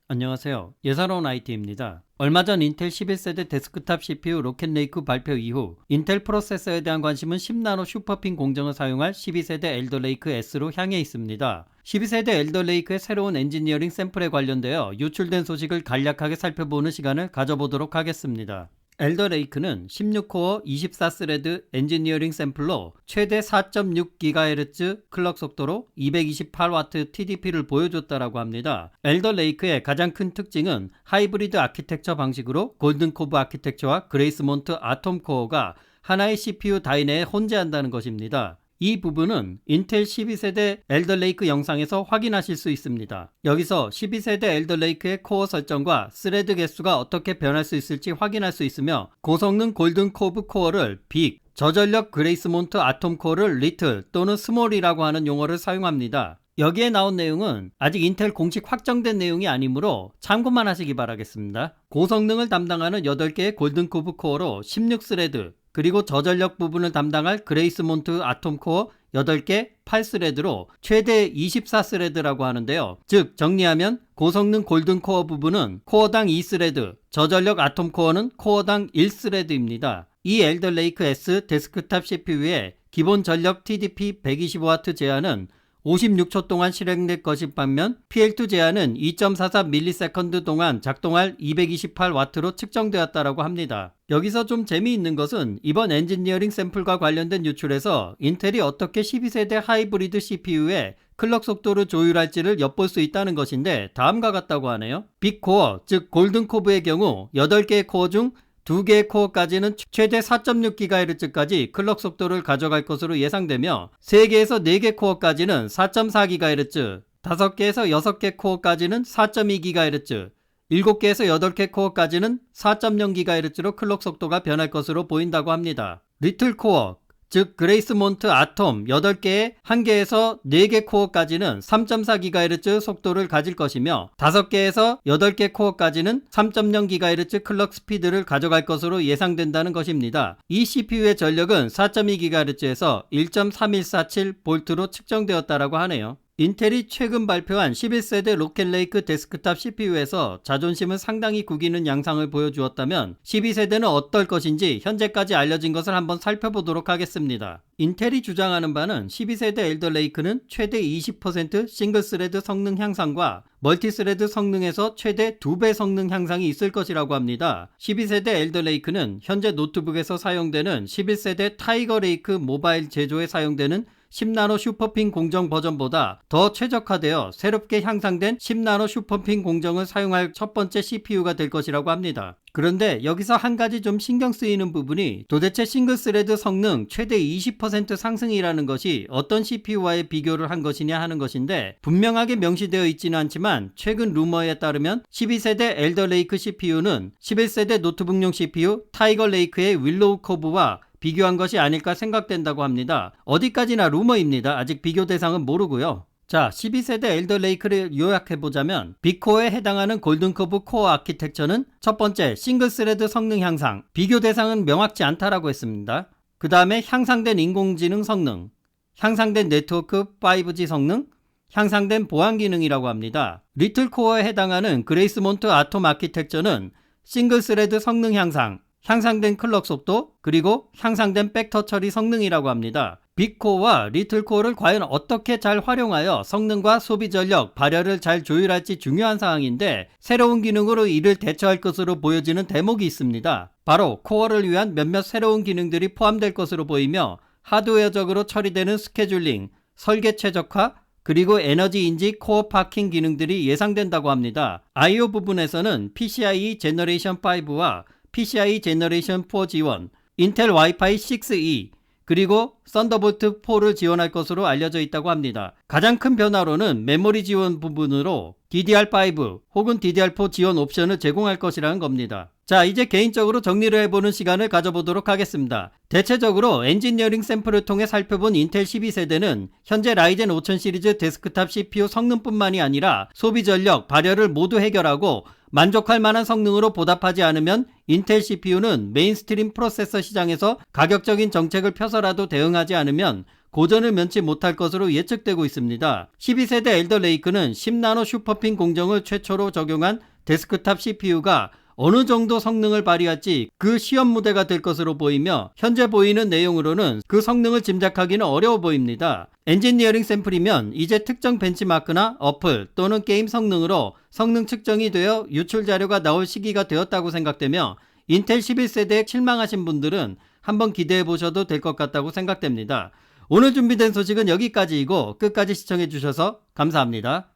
안녕하세요. 예사로운 IT입니다. 얼마 전 인텔 11세대 데스크탑 CPU 로켓레이크 발표 이후 인텔 프로세서에 대한 관심은 10나노 슈퍼핀 공정을 사용할 12세대 엘더레이크 S로 향해 있습니다. 12세대 엘더레이크의 새로운 엔지니어링 샘플에 관련되어 유출된 소식을 간략하게 살펴보는 시간을 가져보도록 하겠습니다. 엘더레이크는 16코어 24스레드 엔지니어링 샘플로 최대 4.6GHz 클럭 속도로 228W TDP를 보여줬다라고 합니다. 엘더레이크의 가장 큰 특징은 하이브리드 아키텍처 방식으로 골든코브 아키텍처와 그레이스몬트 아톰 코어가 하나의 CPU 다이내에 혼재한다는 것입니다. 이 부분은 인텔 12세대 엘더레이크 영상에서 확인하실 수 있습니다. 여기서 12세대 엘더레이크의 코어 설정과 스레드 개수가 어떻게 변할 수 있을지 확인할 수 있으며 고성능 골든코브 코어를 빅, 저전력 그레이스몬트 아톰 코어를 리틀 또는 스몰이라고 하는 용어를 사용합니다. 여기에 나온 내용은 아직 인텔 공식 확정된 내용이 아니므로 참고만 하시기 바라겠습니다. 고성능을 담당하는 8개의 골든코브 코어로 16스레드, 그리고 저전력 부분을 담당할 그레이스몬트 아톰 코어 8개 8스레드로 최대 24스레드라고 하는데요. 즉 정리하면 고성능 골든 코어 부분은 코어당 2스레드, 저전력 아톰 코어는 코어당 1스레드입니다. 이 엘더레이크 S 데스크탑 CPU의 기본 전력 TDP 125W 제한은 56초 동안 실행될 것인 반면 PL2 제한은 2.44ms 동안 작동할 228W로 측정되었다고 합니다. 여기서 좀 재미있는 것은 이번 엔지니어링 샘플과 관련된 유출에서 인텔이 어떻게 12세대 하이브리드 CPU의 클럭 속도를 조율할지를 엿볼 수 있다는 것인데 다음과 같다고 하네요. 빅코어, 즉 골든코브의 경우 8개의 코어 중 2개의 코어까지는 최대 4.6GHz까지 클럭 속도를 가져갈 것으로 예상되며 3개에서 4개 코어까지는 4.4GHz, 5개에서 6개 코어까지는 4.2GHz, 7개에서 8개 코어까지는 4.0GHz로 클럭 속도가 변할 것으로 보인다고 합니다. 리틀 코어, 즉 그레이스몬트 아톰 8개의 1개에서 4개 코어까지는 3.4GHz 속도를 가질 것이며 5개에서 8개 코어까지는 3.0GHz 클럭 스피드를 가져갈 것으로 예상된다는 것입니다. 이 CPU의 전력은 4.2GHz에서 1.3147V로 측정되었다고 하네요. 인텔이 최근 발표한 11세대 로켓레이크 데스크탑 CPU에서 자존심을 상당히 구기는 양상을 보여주었다면 12세대는 어떨 것인지 현재까지 알려진 것을 한번 살펴보도록 하겠습니다. 인텔이 주장하는 바는 12세대 엘더레이크는 최대 20% 싱글스레드 성능 향상과 멀티스레드 성능에서 최대 2배 성능 향상이 있을 것이라고 합니다. 12세대 엘더레이크는 현재 노트북에서 사용되는 11세대 타이거레이크 모바일 제조에 사용되는 10나노 슈퍼핀 공정 버전보다 더 최적화되어 새롭게 향상된 10나노 슈퍼핀 공정을 사용할 첫 번째 CPU가 될 것이라고 합니다. 그런데 여기서 한 가지 좀 신경 쓰이는 부분이 도대체 싱글스레드 성능 최대 20% 상승이라는 것이 어떤 CPU와의 비교를 한 것이냐 하는 것인데 분명하게 명시되어 있지는 않지만 최근 루머에 따르면 12세대 엘더레이크 CPU는 11세대 노트북용 CPU 타이거레이크의 윌로우 커브와 비교한 것이 아닐까 생각된다고 합니다. 어디까지나 루머입니다. 아직 비교 대상은 모르고요. 자, 12세대 엘더레이크를 요약해보자면 빅코어에 해당하는 골든커브 코어 아키텍처는 첫 번째 싱글스레드 성능 향상, 비교 대상은 명확치 않다라고 했습니다. 그 다음에 향상된 인공지능 성능, 향상된 네트워크 5G 성능, 향상된 보안 기능이라고 합니다. 리틀 코어에 해당하는 그레이스몬트 아톰 아키텍처는 싱글스레드 성능 향상, 향상된 클럭 속도, 그리고 향상된 벡터 처리 성능이라고 합니다. 빅코어와 리틀코어를 과연 어떻게 잘 활용하여 성능과 소비 전력, 발열을 잘 조율할지 중요한 사항인데 새로운 기능으로 이를 대처할 것으로 보여지는 대목이 있습니다. 바로 코어를 위한 몇몇 새로운 기능들이 포함될 것으로 보이며 하드웨어적으로 처리되는 스케줄링, 설계 최적화, 그리고 에너지 인지 코어 파킹 기능들이 예상된다고 합니다. I/O 부분에서는 PCIe 제너레이션 5와 PCIe 제너레이션 4 지원, 인텔 와이파이 6E, 그리고 썬더볼트 4를 지원할 것으로 알려져 있다고 합니다. 가장 큰 변화로는 메모리 지원 부분으로 DDR5 혹은 DDR4 지원 옵션을 제공할 것이라는 겁니다. 자, 이제 개인적으로 정리를 해보는 시간을 가져보도록 하겠습니다. 대체적으로 엔지니어링 샘플을 통해 살펴본 인텔 12세대는 현재 라이젠 5000 시리즈 데스크탑 CPU 성능뿐만이 아니라 소비 전력, 발열을 모두 해결하고 만족할 만한 성능으로 보답하지 않으면 인텔 CPU는 메인스트림 프로세서 시장에서 가격적인 정책을 펴서라도 대응하지 않으면 고전을 면치 못할 것으로 예측되고 있습니다. 12세대 엘더 레이크는 10나노 슈퍼핀 공정을 최초로 적용한 데스크탑 CPU가 어느 정도 성능을 발휘할지 그 시험 무대가 될 것으로 보이며 현재 보이는 내용으로는 그 성능을 짐작하기는 어려워 보입니다. 엔지니어링 샘플이면 이제 특정 벤치마크나 어플 또는 게임 성능으로 성능 측정이 되어 유출 자료가 나올 시기가 되었다고 생각되며 인텔 11세대에 실망하신 분들은 한번 기대해 보셔도 될 것 같다고 생각됩니다. 오늘 준비된 소식은 여기까지이고 끝까지 시청해 주셔서 감사합니다.